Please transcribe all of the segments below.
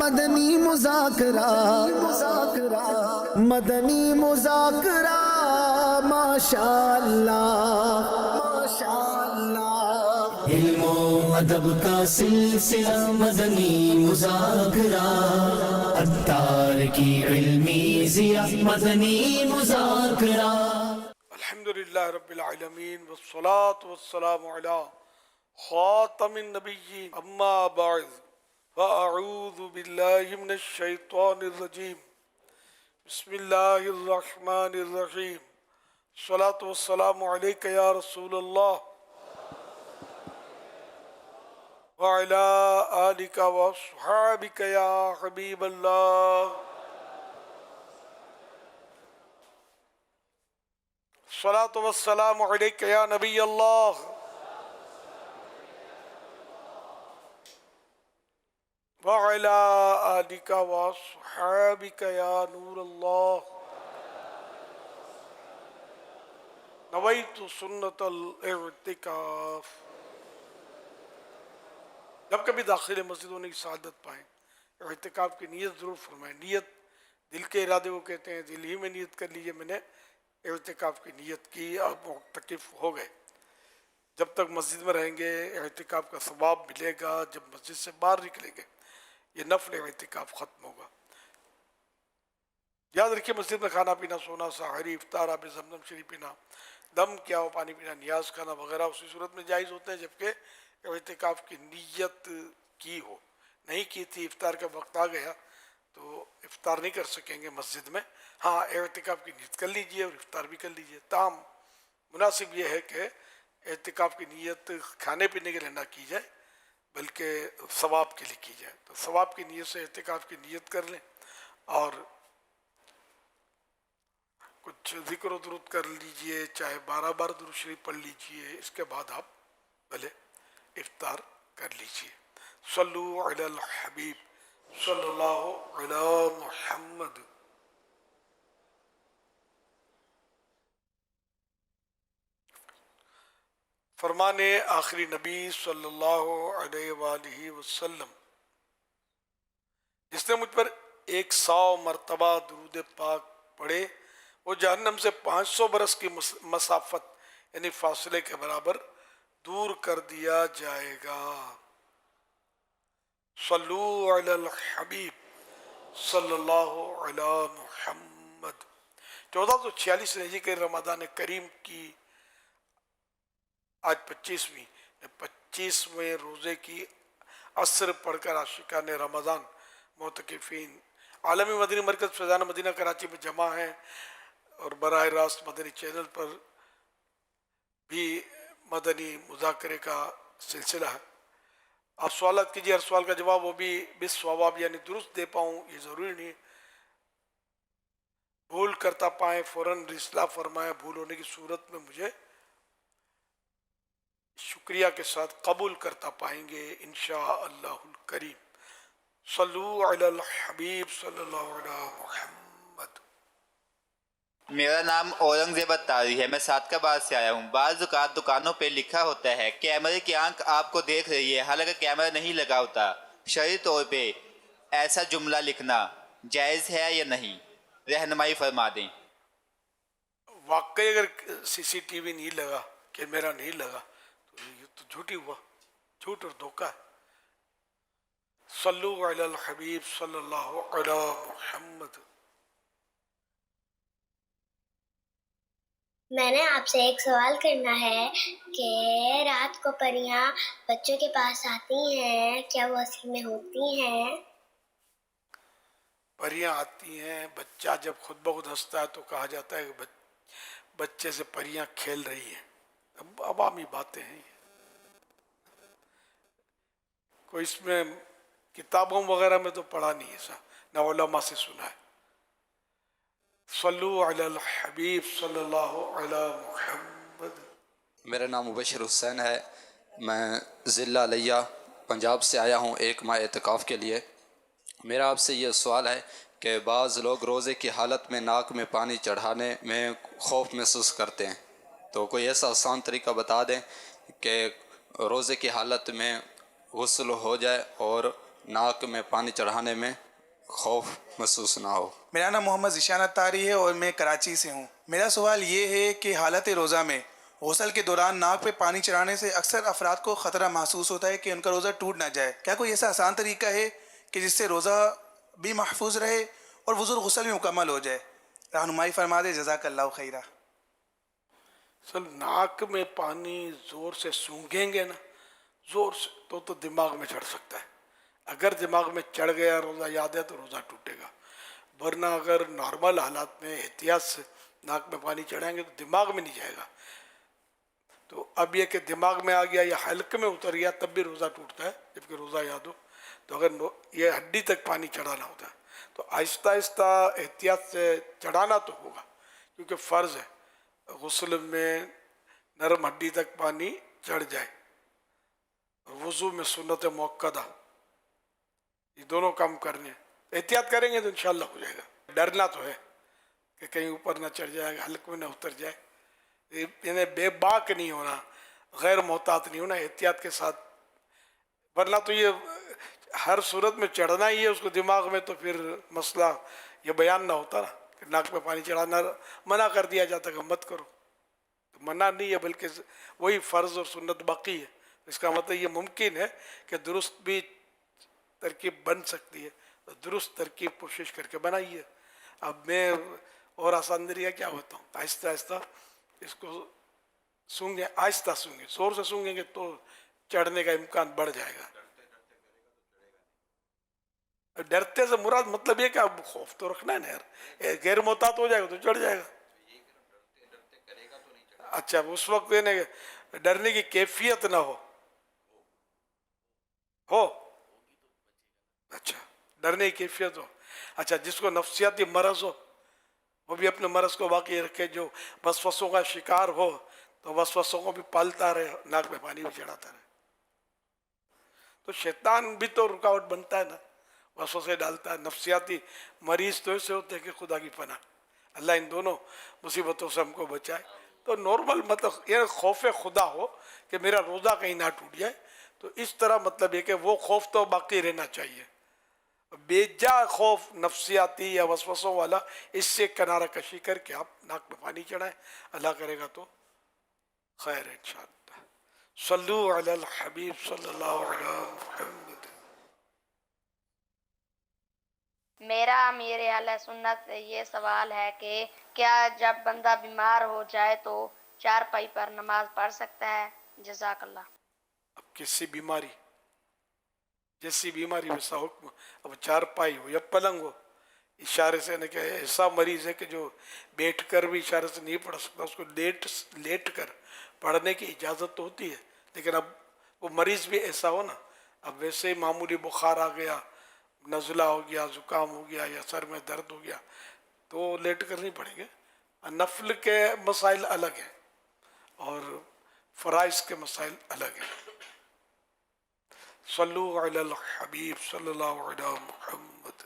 مدنی مذاکرہ مدنی مذاکرہ ماشاء اللہ ماشاء اللہ علم و ادب کا سلسلہ مدنی مذاکرہ عطار کی علمی ضیاء مدنی مذاکرہ الحمدللہ رب العالمین والصلاة والسلام علی خاتم النبیین اما بعد فاعوذ باللہ من الشیطان الرجیم بسم اللہ الرحمن الرحیم الصلاة والسلام علیک یا رسول اللہ وعلی آلک واصحابک یا حبیب اللہ الصلاة والسلام علیک یا نبی اللہ وعلی آلک واصحابک یا نور اللہ نویت سنت الاعتکاف۔ جب کبھی داخل مسجد ہونے کی سعادت پائیں اعتکاف کی نیت ضرور فرمائیں۔ نیت دل کے ارادے کو کہتے ہیں، دل ہی میں نیت کر لیجئے میں نے اعتکاف کی نیت کی، آپ معتکف ہو گئے۔ جب تک مسجد میں رہیں گے اعتکاف کا ثواب ملے گا، جب مسجد سے باہر نکلیں گے یہ نفل اعتکاف ختم ہوگا۔ یاد رکھیے مسجد میں کھانا پینا، سونا، سحری، افطار، آب زمزم شریف پینا، دم کیا ہو پانی پینا، نیاز کھانا وغیرہ اسی صورت میں جائز ہوتے ہیں جبکہ اعتکاف کی نیت کی ہو۔ نہیں کی تھی، افطار کا وقت آ گیا تو افطار نہیں کر سکیں گے مسجد میں، ہاں اعتکاف کی نیت کر لیجئے اور افطار بھی کر لیجئے۔ تاہم مناسب یہ ہے کہ اعتکاف کی نیت کھانے پینے کے لیے نہ کی جائے بلکہ ثواب کے لیے کی جائے۔ تو ثواب کی نیت سے اعتکاف کی نیت کر لیں اور کچھ ذکر و درود کر لیجئے، چاہے 12 بار درود شریف پڑھ لیجئے، اس کے بعد آپ بھلے افطار کر لیجئے۔ صلو علی الحبیب صلی اللہ علی محمد۔ فرمان آخری نبی صلی اللہ علیہ وآلہ وسلم، جس نے مجھ پر 100 مرتبہ درود پاک پڑھے وہ جہنم سے 500 برس کی مسافت یعنی فاصلے کے برابر دور کر دیا جائے گا۔ صلو علی الحبیب صلی اللہ علی محمد۔ 1446 ہجری کے رمضان کریم کی آج 25ویں روزے کی عصر پڑھ کر عاشقان رمضان معتکفین عالمی مدنی مرکز فیضان مدینہ کراچی میں جمع ہیں اور براہ راست مدنی چینل پر بھی مدنی مذاکرے کا سلسلہ ہے۔ آپ سوالات کیجیے، ہر سوال کا جواب وہ بھی بالصواب یعنی درست دے پاؤں یہ ضروری نہیں، بھول کرتا پائیں فوراً اصلاح فرمائیں، بھول ہونے کی صورت میں مجھے شکریہ کے ساتھ قبول کرتا پائیں گے انشاءاللہ الکریم۔ صلو علی الحبیب صلی اللہ علی محمد۔ میرا نام اورنگزیب اتاری ہے، میں صادقآباد سے آیا ہوں۔ بعض اوقات دکانوں پہ لکھا ہوتا ہے کیمرے کی آنکھ آپ کو دیکھ رہی ہے، حالانکہ کیمرہ نہیں لگا ہوتا۔ شرعی طور پہ ایسا جملہ لکھنا جائز ہے یا نہیں؟ رہنمائی فرما دیں۔ واقعی اگر سی سی ٹی وی نہیں لگا، کیمرہ نہیں لگا تو یہ تو جھوٹی ہوا، جھوٹ اور دھوکہ ہے۔ صلو علی الحبیب صلی اللہ علی محمد۔ میں نے آپ سے ایک سوال کرنا ہے کہ رات کو پریاں بچوں کے پاس آتی ہیں، کیا وہ اصل میں ہوتی ہیں؟ پریاں آتی ہیں، بچہ جب خود بخود ہنستا ہے تو کہا جاتا ہے کہ بچے سے پریاں کھیل رہی ہیں۔ اب عوامی باتیں ہیں، کوئی اس میں کتابوں وغیرہ میں تو پڑھا نہیں ایسا، نہ علماء سے سنا ہے۔ صلو علی الحبیب صلی اللہ علی محمد۔ میرا نام مبشر حسین ہے، میں ضلع علیہ پنجاب سے آیا ہوں ایک ماہ اعتکاف کے لیے۔ میرا آپ سے یہ سوال ہے کہ بعض لوگ روزے کی حالت میں ناک میں پانی چڑھانے میں خوف محسوس کرتے ہیں، تو کوئی ایسا آسان طریقہ بتا دیں کہ روزے کی حالت میں غسل ہو جائے اور ناک میں پانی چڑھانے میں خوف محسوس نہ ہو؟ میرا نام محمد ذیشان اتاری ہے اور میں کراچی سے ہوں۔ میرا سوال یہ ہے کہ حالت روزہ میں غسل کے دوران ناک پہ پانی چڑھانے سے اکثر افراد کو خطرہ محسوس ہوتا ہے کہ ان کا روزہ ٹوٹ نہ جائے۔ کیا کوئی ایسا آسان طریقہ ہے کہ جس سے روزہ بھی محفوظ رہے اور وضو غسل بھی مکمل ہو جائے؟ رہنمائی فرما دے، جزاک اللہ خیرہ۔ سر ناک میں پانی زور سے سونگھیں گے نا، زور سے تو دماغ میں چڑھ سکتا ہے۔ اگر دماغ میں چڑھ گیا روزہ یاد ہے تو روزہ ٹوٹے گا، ورنہ اگر نارمل حالات میں احتیاط سے ناک میں پانی چڑھائیں گے تو دماغ میں نہیں جائے گا۔ تو اب یہ کہ دماغ میں آ گیا یا حلق میں اتر گیا تب بھی روزہ ٹوٹتا ہے، جبکہ روزہ یاد ہو۔ تو اگر یہ ہڈی تک پانی چڑھانا ہوتا ہے تو آہستہ آہستہ احتیاط سے چڑھانا تو ہوگا، کیونکہ فرض ہے غسل میں نرم ہڈی تک پانی چڑھ جائے، وضو میں سنت موقدہ، یہ دونوں کام کرنے ہیں۔ احتیاط کریں گے تو انشاءاللہ ہو جائے گا۔ ڈرنا تو ہے کہ کہیں اوپر نہ چڑھ جائے گا، حلق میں نہ اتر جائے، یعنی بے باک نہیں ہونا، غیر محتاط نہیں ہونا، احتیاط کے ساتھ، ورنہ تو یہ ہر صورت میں چڑھنا ہی ہے اس کو دماغ میں، تو پھر مسئلہ یہ بیان نہ ہوتا نا کہ ناک میں پانی چڑھانا منع کر دیا جاتا کہ مت کرو، تو منع نہیں ہے بلکہ وہی فرض اور سنت باقی ہے۔ اس کا مطلب یہ ممکن ہے کہ درست بھی ترکیب بن سکتی ہے، تو درست ترکیب کوشش کر کے بنائیے۔ اب میں اور آسان طریقہ کیا ہوتا ہوں، آہستہ آہستہ اس کو سونگیں، آہستہ سونگیں، زور سے سونگیں گے تو چڑھنے کا امکان بڑھ جائے گا۔ ڈرتے سے مراد مطلب یہ کہ اب خوف تو رکھنا ہے نا یار، غیر محتاط ہو جائے گا تو چڑھ جائے گا۔ اچھا اس وقت ڈرنے کی کیفیت نہ ہو، اچھا ڈرنے کی کیفیت ہو، اچھا جس کو نفسیاتی مرض ہو وہ بھی اپنے مرض کو باقی رکھے، جو وسوسوں کا شکار ہو تو وسوسوں کو بھی پالتا رہے، ناک میں پانی بھی چڑھاتا رہے۔ تو شیطان بھی تو رکاوٹ بنتا ہے نا، وسوسے ڈالتا ہے۔ نفسیاتی مریض تو ایسے ہوتے ہیں کہ خدا کی پناہ، اللہ ان دونوں مصیبتوں سے ہم کو بچائے۔ تو نارمل مطلب یہ خوف خدا ہو کہ میرا روزہ کہیں نہ ٹوٹ جائے، تو اس طرح مطلب یہ کہ وہ خوف تو باقی رہنا چاہیے۔ بے جا خوف نفسیاتی یا وسوسوں والا، اس سے کنارہ کشی کر کے آپ ناک میں پانی چڑھائیں، اللہ کرے گا تو خیر ہے انشاءاللہ۔ صلو علی الحبیب صلی اللہ علیہ محمد۔ میرا امیر اہل سنت سے یہ سوال ہے کہ کیا جب بندہ بیمار ہو جائے تو چارپائی پر نماز پڑھ سکتا ہے؟ جزاک اللہ۔ اب کسی بیماری، جیسی بیماری ویسا حکم، اب چارپائی ہو یا پلنگ ہو، اشارے سے کہ ایسا مریض ہے کہ جو بیٹھ کر بھی اشارے سے نہیں پڑھ سکتا، اس کو لیٹ کر پڑھنے کی اجازت تو ہوتی ہے، لیکن اب وہ مریض بھی ایسا ہو نا، اب ویسے ہی معمولی بخار آ گیا، نزلہ ہو گیا، زکام ہو گیا یا سر میں درد ہو گیا تو لیٹ کر نہیں پڑھیں گے۔ نفل کے مسائل الگ ہیں اور فرائض کے مسائل الگ ہیں۔ صلو علی الحبیب صلی اللہ علیہ محمد۔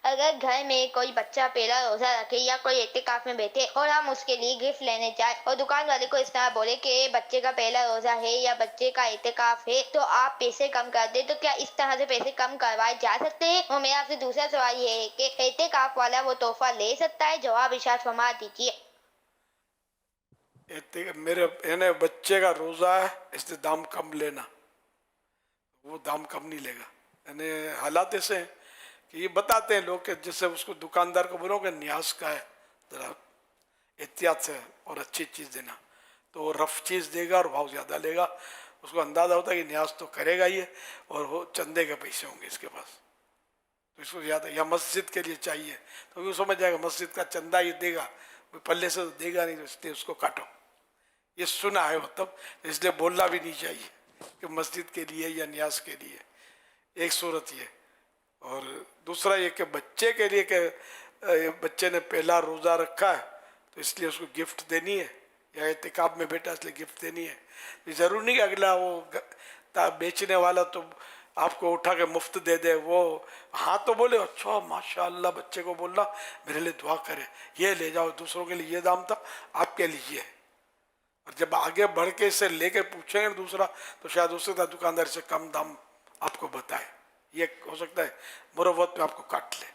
اگر گھر میں کوئی بچہ پہلا روزہ رکھے یا کوئی اعتکاف میں بیٹھے اور ہم اس کے لیے گفٹ لینے جائیں اور دکان والے کو اس طرح بولے کہ بچے کا پہلا روزہ ہے یا بچے کا اعتکاف ہے تو آپ پیسے کم کر دیں، تو کیا اس طرح سے پیسے کم کروائے جا سکتے ہیں؟ اور میرا آپ سے دوسرا سوال یہ ہے کہ اعتکاف والا وہ تحفہ لے سکتا ہے؟ جواب ارشاد فرما دیجیے۔ میرے بچے کا روزہ ہے، اس نے دام کم لینا، وہ دام کم نہیں لے گا۔ یعنی حالات ایسے ہیں کہ یہ بتاتے ہیں لوگ کہ جس سے اس کو دکاندار کو بولو کہ نیاز کا ہے، ذرا احتیاط سے اور اچھی چیز دینا، تو وہ رف چیز دے گا اور بھاؤ زیادہ لے گا۔ اس کو اندازہ ہوتا ہے کہ نیاز تو کرے گا ہی، اور وہ چندے کے پیسے ہوں گے اس کے پاس، تو اس کو زیادہ، یا مسجد کے لیے چاہیے تو وہ سمجھ جائے گا مسجد کا چندہ یہ دے گا، پلے سے تو دے گا نہیں، تو اس لیے اس کو کاٹو۔ یہ سنا ہے مطلب، اس لیے بولنا بھی نہیں چاہیے کہ مسجد کے لیے یا نیاز کے لیے، ایک صورت یہ۔ اور دوسرا یہ کہ بچے کے لیے کہ بچے نے پہلا روزہ رکھا ہے تو اس لیے اس کو گفٹ دینی ہے، یا اعتکاف میں بیٹا اس لیے گفٹ دینی ہے۔ ضرور نہیں کہ اگلا وہ بیچنے والا تو آپ کو اٹھا کے مفت دے دے، وہ ہاں تو بولے اچھا ماشاءاللہ، بچے کو بولنا میرے لیے دعا کرے، یہ لے جاؤ، دوسروں کے لیے یہ دام تھا آپ کے لیے یہ ہے۔ اور جب آگے بڑھ کے اسے لے کے پوچھیں گے دوسرا تو شاید اس سے دکاندار سے کم دام آپ کو بتائے. یہ ہو سکتا ہے مروت میں آپ کو کاٹ لے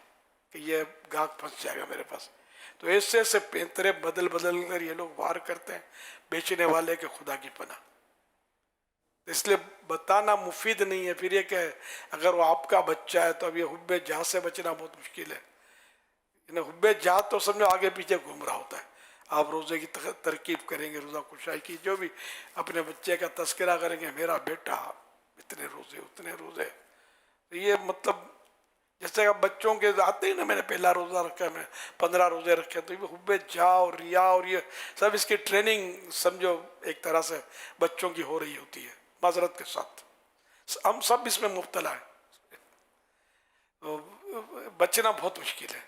کہ یہ گاہک پھنس جائے گا میرے پاس. تو ایسے ایسے پینترے بدل کر یہ لوگ وار کرتے ہیں بیچنے والے کے خدا کی پناہ. اس لیے بتانا مفید نہیں ہے. پھر یہ کہ اگر وہ آپ کا بچہ ہے تو اب یہ حب جہاں سے بچنا بہت مشکل ہے. حب جہاں تو سمجھو آگے پیچھے گھوم رہا ہوتا ہے. آپ روزے کی ترکیب کریں گے, روزہ کشائی کی, جو بھی اپنے بچے کا تذکرہ کریں گے, میرا بیٹا اتنے روزے اتنے روزے. تو یہ مطلب جیسے اب بچوں کے آتے ہی نا, میں نے پہلا روزہ رکھا ہے, میں 15 روزے رکھے, تو یہ حب جا اور ریا اور یہ سب اس کی ٹریننگ سمجھو ایک طرح سے بچوں کی ہو رہی ہوتی ہے, معذرت کے ساتھ. ہم سب اس میں مبتلا ہیں. بچنا بہت مشکل ہے.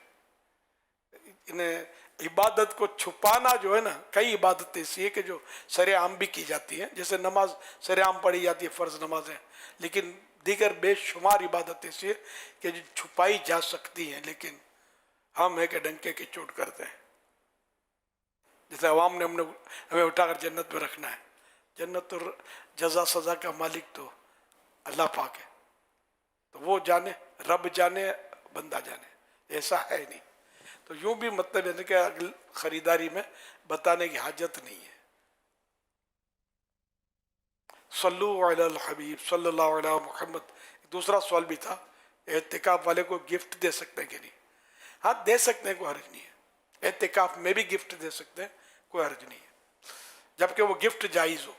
انہیں عبادت کو چھپانا جو ہے نا, کئی عبادتیں ایسی ہے کہ جو سر عام بھی کی جاتی ہیں, جیسے نماز سر عام پڑھی جاتی ہے, فرض نمازیں, لیکن دیگر بے شمار عبادتیں ایسی ہے کہ جو چھپائی جا سکتی ہیں, لیکن ہم ہے کہ ڈنکے کی چوٹ کرتے ہیں. جیسے عوام نے ہمیں اٹھا کر جنت میں رکھنا ہے. جنت اور جزا سزا کا مالک تو اللہ پاک ہے, تو وہ جانے, رب جانے, بندہ جانے, ایسا ہے نہیں. تو یوں بھی مطلب ہے کہ خریداری میں بتانے کی حاجت نہیں ہے. صلو علی الحبیب صلی اللہ علیہ محمد. دوسرا سوال بھی تھا, اعتکاف والے کو گفٹ دے سکتے ہیں کہ نہیں؟ ہاں دے سکتے ہیں, کوئی حرج نہیں ہے. اعتکاف میں بھی گفٹ دے سکتے ہیں, کوئی حرج نہیں ہے, جبکہ وہ گفٹ جائز ہو.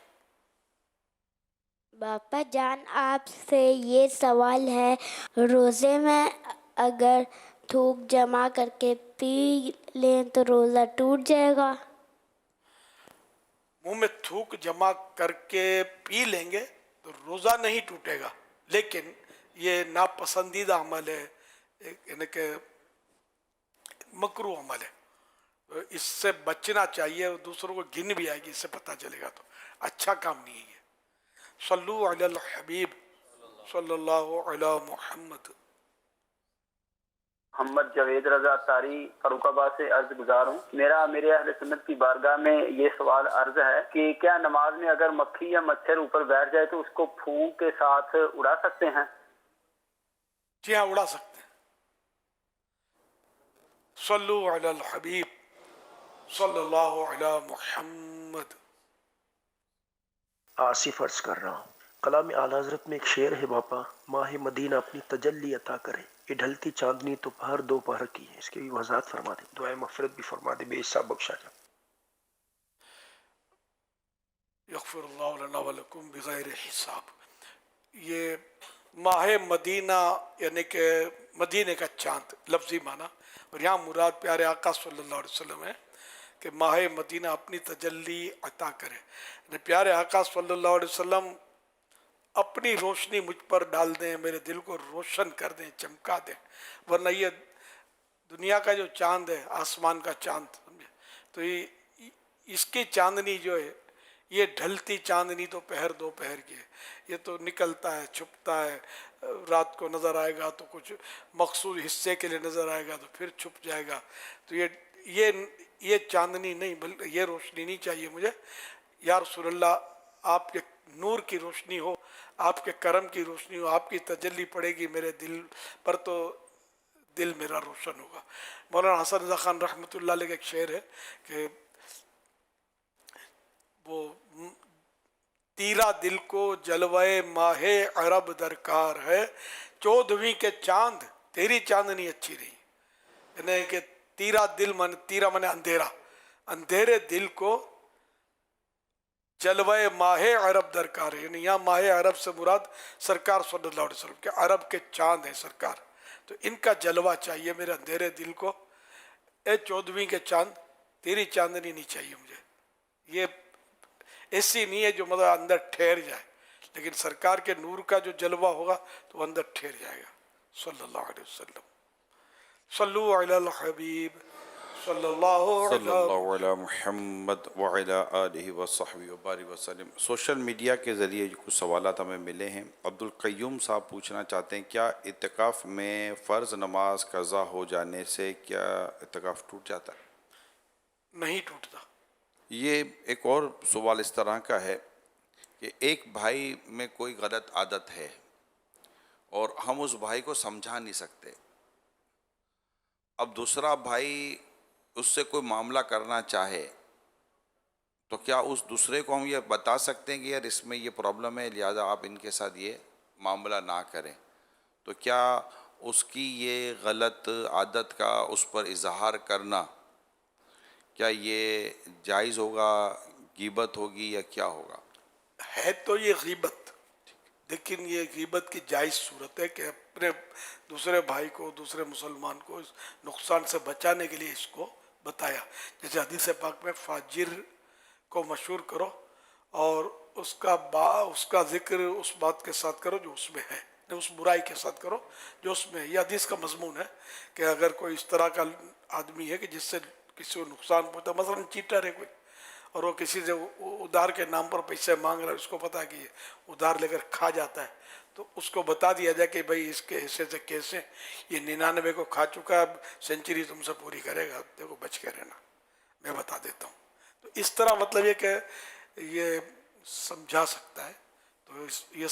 باپا جان آپ سے یہ سوال ہے, روزے میں اگر تھوک جمع کر کے پی لیں تو روزہ ٹوٹ جائے گا؟ منہ میں تھوک جمع کر کے پی لیں گے تو روزہ نہیں ٹوٹے گا, لیکن یہ ناپسندیدہ عمل ہے, یعنی کہ مکروہ عمل ہے. اس سے بچنا چاہیے, اور دوسروں کو گن بھی آئے گی, اس سے پتہ چلے گا, تو اچھا کام نہیں ہے. صلو علی الحبیب صلی اللہ علی محمد. محمد جاوید رضا تاری فاروق آباد سے عرض گزار ہوں. میرے اہل سنت کی بارگاہ میں یہ سوال عرض ہے کہ کیا نماز میں اگر مکھی یا مچھر اوپر بیٹھ جائے تو اس کو پھونک کے ساتھ اڑا سکتے ہیں؟ جی ہاں, اڑا سکتے ہیں. صلو علی الحبیب صلی اللہ علی محمد. آصف عرض کر رہا ہوں, کلام اعلیٰ حضرت میں ایک شعر ہے باپا, ماہ مدینہ اپنی تجلی عطا کرے, یہ ڈھلتی چاندنی تو پہر دو پہر کی ہے. اس کی بھی وضاحت فرما دیں, دعائے مغفرت بھی فرما دیں, بے حساب بخشا جائے. یغفر اللہ لنا ولکم بغیر حساب. یہ ماہ مدینہ یعنی کہ مدینہ کا چاند لفظی معنی, اور یہاں مراد پیارے آقا صلی اللہ علیہ وسلم ہے کہ ماہ مدینہ اپنی تجلی عطا کرے. یعنی پیارے آقا صلی اللہ علیہ وسلم اپنی روشنی مجھ پر ڈال دیں, میرے دل کو روشن کر دیں, چمکا دیں. ورنہ یہ دنیا کا جو چاند ہے, آسمان کا چاند سمجھے, تو یہ اس کی چاندنی جو ہے, یہ ڈھلتی چاندنی تو پہر دو پہر کی ہے. یہ تو نکلتا ہے, چھپتا ہے, رات کو نظر آئے گا تو کچھ مخصوص حصے کے لیے نظر آئے گا تو پھر چھپ جائے گا. تو یہ چاندنی نہیں, بلکہ یہ روشنی نہیں چاہیے مجھے. یا رسول اللہ, آپ کے نور کی روشنی ہو, آپ کے کرم کی روشنی ہو, آپ کی تجلی پڑے گی میرے دل پر تو دل میرا روشن ہوگا. مولانا حسن رضا خان رحمۃ اللہ علیہ کا ایک شعر ہے کہ وہ تیرا دل کو جلوے ماہ عرب درکار ہے, 14ویں کے چاند تیری چاندنی اچھی رہی. یعنی کہ تیرا دل من, تیرا من اندھیرا, اندھیرے دل کو جلوے ماہ عرب درکار ہے. یعنی یہاں ماہ عرب سے مراد سرکار صلی اللہ علیہ وسلم کے, عرب کے چاند ہیں سرکار, تو ان کا جلوہ چاہیے میرے اندھیرے دل کو. اے 14ویں کے چاند تیری چاندنی نہیں چاہیے مجھے. یہ ایسی نہیں ہے جو مطلب اندر ٹھہر جائے, لیکن سرکار کے نور کا جو جلوہ ہوگا تو وہ اندر ٹھہر جائے گا. صلی اللہ علیہ وسلم. صلو علی الحبیب صلی اللہ علی محمد وعلی آلہ وصحبہ وبارک وسلم. سوشل میڈیا کے ذریعے کچھ سوالات ہمیں ملے ہیں. عبدالقیوم صاحب پوچھنا چاہتے ہیں, کیا اعتکاف میں فرض نماز قضا ہو جانے سے کیا اعتکاف ٹوٹ جاتا ہے؟ نہیں ٹوٹتا. یہ ایک اور سوال اس طرح کا ہے کہ ایک بھائی میں کوئی غلط عادت ہے اور ہم اس بھائی کو سمجھا نہیں سکتے. اب دوسرا بھائی اس سے کوئی معاملہ کرنا چاہے تو کیا اس دوسرے کو ہم یہ بتا سکتے ہیں کہ یار اس میں یہ پرابلم ہے لہذا آپ ان کے ساتھ یہ معاملہ نہ کریں؟ تو کیا اس کی یہ غلط عادت کا اس پر اظہار کرنا کیا یہ جائز ہوگا، غیبت ہوگی یا کیا ہوگا؟ ہے تو یہ غیبت، لیکن یہ غیبت کی جائز صورت ہے کہ اپنے دوسرے بھائی کو، دوسرے مسلمان کو اس نقصان سے بچانے کے لیے اس کو بتایا. جیسے حدیث پاک میں فاجر کو مشہور کرو اور اس کا ذکر اس بات کے ساتھ کرو جو اس میں ہے، اس برائی کے ساتھ کرو جو اس میں ہے. یہ حدیث کا مضمون ہے کہ اگر کوئی اس طرح کا آدمی ہے کہ جس سے کسی کو نقصان پہنچتا، مثلا چیٹر ہے کوئی اور وہ کسی سے ادھار کے نام پر پیسے مانگ رہا ہے، اس کو پتا ہے کہ یہ ادھار لے کر کھا جاتا ہے، تو اس کو بتا دیا جائے کہ بھائی اس کے حصے سے کیسے یہ 99 کو کھا چکا ہے، اب سینچری تم سے پوری کرے گا، دیکھو بچ کے رہنا، میں بتا دیتا ہوں. تو اس طرح مطلب یہ کہ یہ سمجھا سکتا ہے، تو یہ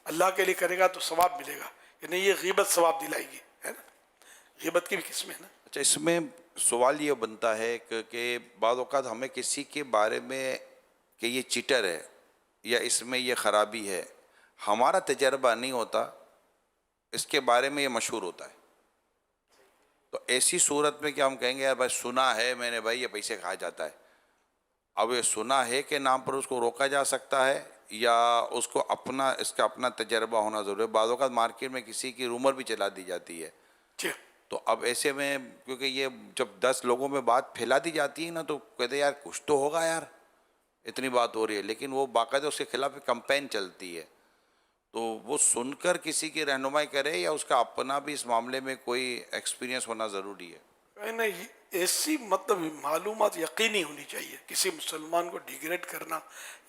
اللہ کے لیے کرے گا تو ثواب ملے گا، یعنی یہ غیبت ثواب دلائے گی، ہے نا. غیبت کی بھی قسمیں ہیں نا. اچھا، اس میں سوال یہ بنتا ہے کہ بعض اوقات ہمیں کسی کے بارے میں کہ یہ چیٹر ہے یا اس میں یہ خرابی ہے، ہمارا تجربہ نہیں ہوتا، اس کے بارے میں یہ مشہور ہوتا ہے، تو ایسی صورت میں کیا ہم کہیں گے یار بھائی سنا ہے میں نے بھائی یہ پیسے کھا جاتا ہے؟ اب یہ سنا ہے کے نام پر اس کو روکا جا سکتا ہے یا اس کو اس کا اپنا تجربہ ہونا ضروری ہے؟ بعض اوقات مارکیٹ میں کسی کی رومر بھی چلا دی جاتی ہے، تو اب ایسے میں کیونکہ یہ جب 10 لوگوں میں بات پھیلا دی جاتی ہے نا تو کہتے ہیں یار کچھ تو ہوگا یار، اتنی بات ہو رہی ہے، لیکن وہ باقاعدہ اس کے خلاف کمپین چلتی ہے، تو وہ سن کر کسی کی رہنمائی کرے یا اس کا اپنا بھی اس معاملے میں کوئی ایکسپیرینس ہونا ضروری ہے؟ نہیں، ایسی مطلب معلومات یقینی ہونی چاہیے. کسی مسلمان کو ڈیگریڈ کرنا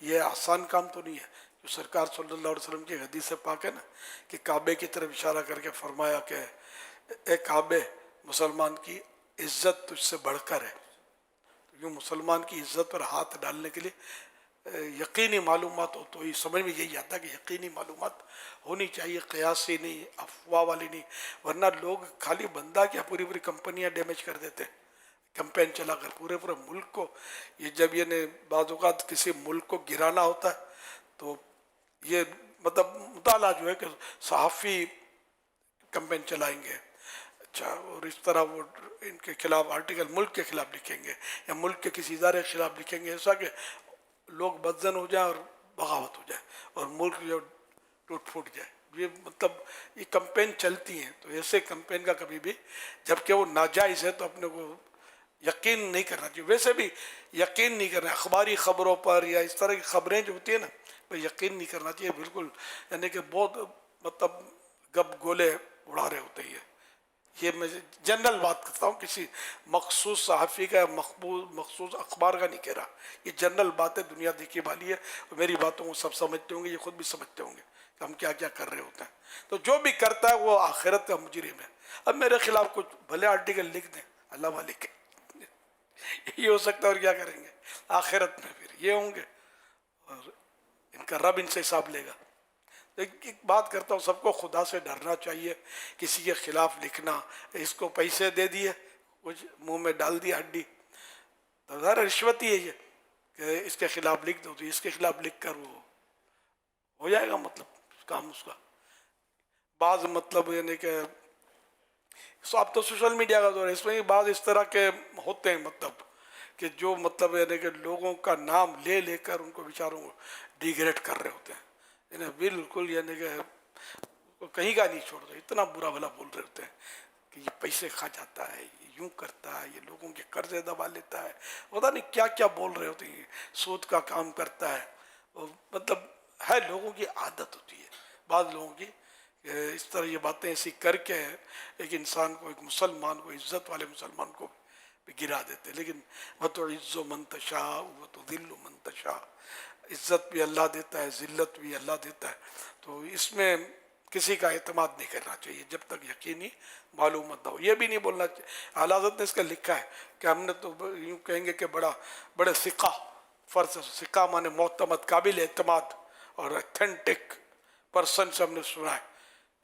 یہ آسان کام تو نہیں ہے. جو سرکار صلی اللہ علیہ وسلم کی حدیث پاک ہے نا کہ کعبے کی طرف اشارہ کر کے فرمایا کہ اے کعبے، مسلمان کی عزت تجھ سے بڑھ کر ہے. یوں مسلمان کی عزت پر ہاتھ ڈالنے کے لیے یقینی معلومات ہو تو یہ سمجھ میں یہی آتا کہ یقینی معلومات ہونی چاہیے، قیاسی نہیں، افواہ والی نہیں، ورنہ لوگ خالی بندہ کیا پوری پوری کمپنیاں ڈیمیج کر دیتے ہیں کمپین چلا کر پورے ملک کو. یہ جب یہ بعض اوقات کسی ملک کو گرانا ہوتا ہے تو یہ مطلب مطالعہ جو ہے کہ صحافی کمپین چلائیں گے، اچھا، اور اس طرح وہ ان کے خلاف آرٹیکل ملک کے خلاف لکھیں گے یا ملک کے کسی ادارے کے خلاف لکھیں گے، ایسا کہ لوگ بدزن ہو جائیں اور بغاوت ہو جائے اور ملک جو ٹوٹ پھوٹ جائے. یہ مطلب یہ کمپین چلتی ہیں، تو ایسے کمپین کا کبھی بھی جبکہ وہ ناجائز ہے تو اپنے کو یقین نہیں کرنا چاہیے. ویسے بھی یقین نہیں کرنا، اخباری خبروں پر یا اس طرح کی خبریں جو ہوتی ہیں نا وہ یقین نہیں کرنا چاہیے بالکل، یعنی کہ بہت مطلب گپ گولے اڑا رہے ہوتے ہیں. یہ میں جنرل بات کرتا ہوں، کسی مخصوص صحافی کا مخصوص اخبار کا نہیں کہہ رہا، یہ جنرل بات ہے، دنیا دیکھی والی ہے، اور میری باتوں کو سب سمجھتے ہوں گے، یہ خود بھی سمجھتے ہوں گے کہ ہم کیا کیا کر رہے ہوتے ہیں. تو جو بھی کرتا ہے وہ آخرت کا مجرم ہے. اب میرے خلاف کچھ بھلے آرٹیکل لکھ دیں، اللہ مالک ہے، یہ ہو سکتا ہے، اور کیا کریں گے آخرت میں پھر یہ ہوں گے اور ان کا رب ان سے حساب لے گا. ایک بات کرتا ہوں، سب کو خدا سے ڈرنا چاہیے. کسی کے خلاف لکھنا، اس کو پیسے دے دیے، کچھ منہ میں ڈال دی ہڈی، تو ظاہر رشوت ہی ہے یہ کہ اس کے خلاف لکھ دو، تو اس کے خلاف لکھ کر وہ ہو جائے گا مطلب کام اس کا. بعض مطلب یعنی کہ اب تو سوشل میڈیا کا دور ہے، اس میں بعض اس طرح کے ہوتے ہیں مطلب کہ جو مطلب یعنی کہ لوگوں کا نام لے لے کر ان کو بیچاروں کو ڈیگریڈ کر رہے ہوتے ہیں، یعنی بالکل یعنی کہ کہیں کا نہیں چھوڑ دو، اتنا برا بھلا بول رہے ہوتے ہیں کہ یہ پیسے کھا جاتا ہے، یہ یوں کرتا ہے، یہ لوگوں کے قرضے دبا لیتا ہے، پتہ نہیں کیا کیا بول رہے ہوتے ہیں، سود کا کام کرتا ہے. مطلب ہے لوگوں کی عادت ہوتی ہے بعض لوگوں کی اس طرح یہ باتیں ایسی کر کے ایک انسان کو، ایک مسلمان کو، عزت والے مسلمان کو بھی گرا دیتے. لیکن وَتُعِزُّ مَن تَشَاءُ وَتُذِلُّ مَن تَشَاءُ، عزت بھی اللہ دیتا ہے، ذلت بھی اللہ دیتا ہے. تو اس میں کسی کا اعتماد نہیں کرنا چاہیے جب تک یقینی معلومات نہ ہو. یہ بھی نہیں بولنا چاہیے، اعلیٰ حضرت نے اس کا لکھا ہے کہ ہم نے تو یوں کہیں گے کہ بڑے ثقہ، فرض ثقہ مانے معتمد، قابل اعتماد اور اتھینٹک پرسن سے ہم نے سنا ہے،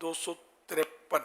253।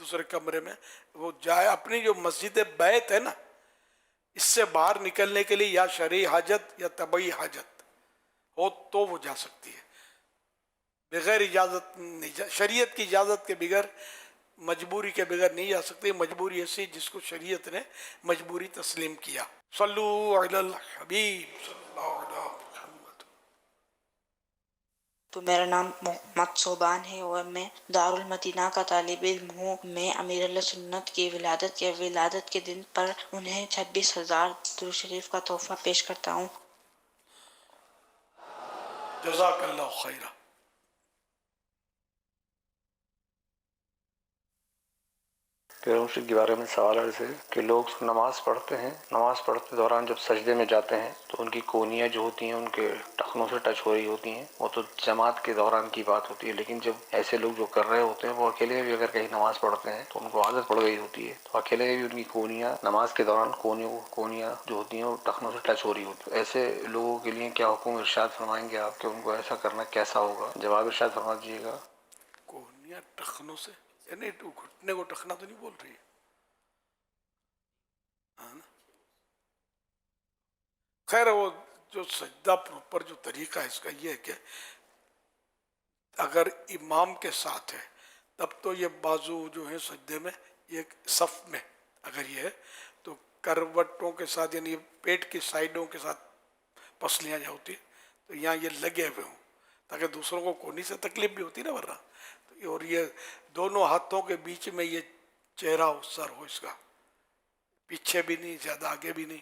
دوسرے کمرے میں وہ جائے. اپنی جو مسجد بیت ہے نا اس سے باہر نکلنے کے لیے یا شرعی حاجت یا طبعی حاجت ہو تو وہ جا سکتی ہے. بغیر اجازت نہیں شریعت کی اجازت کے بغیر مجبوری کے بغیر نہیں جا سکتی. مجبوری ایسی جس کو شریعت نے مجبوری تسلیم کیا. صلو علی الحبیب صلی اللہ علیہ محمد. تو میرا نام محمد صوبان ہے اور میں دارالمدینہ کا طالب علم ہوں. میں امیر اللہ سنت کی ولادت کے دن پر انہیں 26,000 درود شریف کا تحفہ پیش کرتا ہوں. جزاک اللہ خیرہ. پیروں کے بارے میں سوال عرض ہے کہ لوگ نماز پڑھتے ہیں، نماز پڑھتے دوران جب سجدے میں جاتے ہیں تو ان کی کونیاں جو ہوتی ہیں ان کے ٹخنوں سے ٹچ ہو رہی ہوتی ہیں. وہ تو جماعت کے دوران کی بات ہوتی ہے، لیکن جب ایسے لوگ جو کر رہے ہوتے ہیں وہ اکیلے بھی اگر کہیں نماز پڑھتے ہیں تو ان کو عادت پڑ گئی ہوتی ہے تو اکیلے بھی ان کی کونیاں نماز کے دوران کونیاں جو ہوتی ہیں وہ ٹخنوں سے ٹچ ہو رہی ہوتی ہیں. ایسے لوگوں کے لیے کیا حکم ارشاد فرمائیں گے آپ کہ ان کو ایسا کرنا کیسا ہوگا؟ جواب ارشاد فرما دیجیے گا. کونیاں ٹخنوں سے یعنی گھٹنے کو ٹخنا تو نہیں بول رہی ہے. خیر وہ جو سجدہ پر جو طریقہ ہے اس کا یہ ہے کہ اگر امام کے ساتھ ہے تب تو یہ بازو جو ہے سجدے میں یہ صف میں اگر یہ ہے تو کروٹوں کے ساتھ یعنی پیٹ کی سائیڈوں کے ساتھ پسلیاں جو ہوتی ہیں تو یہاں یہ لگے ہوئے ہوں تاکہ دوسروں کو کونی سے تکلیف بھی ہوتی نا ورنہ. اور یہ دونوں ہاتھوں کے بیچ میں یہ چہرہ ہو سر ہو اس کا پیچھے بھی نہیں زیادہ آگے بھی نہیں.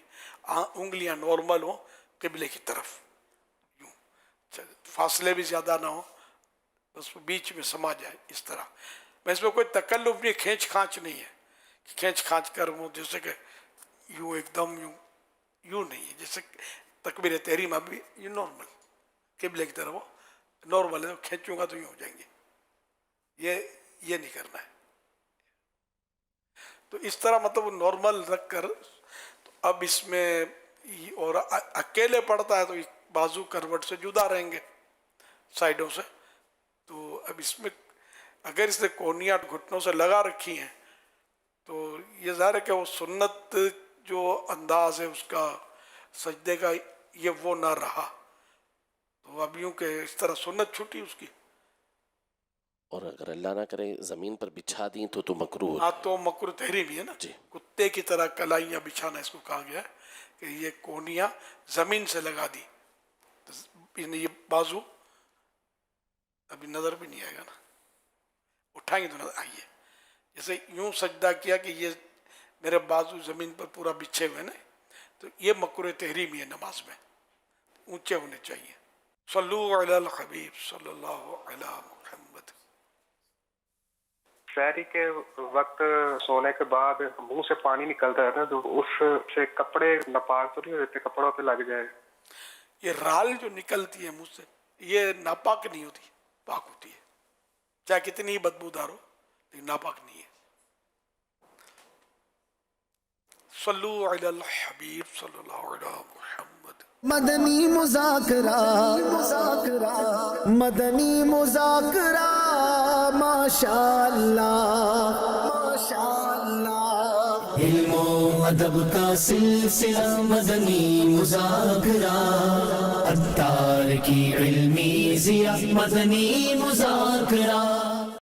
انگلیاں نارمل ہوں قبلے کی طرف یوں فاصلے بھی زیادہ نہ ہوں بس بیچ میں سما جائے اس طرح. میں اس میں کوئی تکلف نہیں کھینچ کھانچ نہیں ہے کہ کھینچ کھانچ کر وہ جیسے کہ یوں ایک دم یوں نہیں ہے جیسے تکبیر تحریمہ بھی یوں نارمل قبلے کی طرف وہ نارمل ہے. کھینچوں گا تو یوں ہو جائیں گے. یہ نہیں کرنا ہے. تو اس طرح مطلب وہ نارمل رکھ کر تو اب اس میں اور اکیلے پڑتا ہے تو بازو کروٹ سے جدا رہیں گے سائیڈوں سے. تو اب اس میں اگر اس نے کونیاں گھٹنوں سے لگا رکھی ہیں تو یہ ظاہر ہے کہ وہ سنت جو انداز ہے اس کا سجدے کا یہ وہ نہ رہا. تو اب یوں کہ اس طرح سنت چھوٹی اس کی. اور اگر اللہ نہ کرے زمین پر بچھا دیں تو مکروہ. ہاں تو مکروہ تحریمی ہے نا. جی. کتے کی طرح کلائیاں بچھانا اس کو کہا گیا ہے کہ یہ کونیاں زمین سے لگا دی یہ بازو ابھی نظر بھی نہیں آئے گا نا اٹھائیں گے تو نظر آئیے جیسے یوں سجدہ کیا کہ یہ میرے بازو زمین پر پورا بچھے ہوئے نا تو یہ مکروہ تحریمی ہے نماز میں اونچے ہونے چاہیے. صلو علی الحبیب صلی اللہ علیہ محمد. شہری کے وقت سونے کے بعد منہ سے پانی نکلتا ہے نا تو اس سے کپڑے ناپاک تو نہیں ہوتے کپڑوں پہ لگ جائے. یہ رال جو نکلتی ہے منہ سے یہ ناپاک نہیں ہوتی پاک ہوتی ہے چاہے کتنی ہی بدبودار ہو لیکن ناپاک نہیں ہے. صلو علی الحبیب صلی اللہ علیہ محمد. مدنی مذاکرہ مدنی مذاکرہ ماشاء اللہ ماشاء اللہ. علم و ادب کا سلسلہ مدنی مذاکرہ عطار کی علمی ضیاء مدنی مذاکرہ.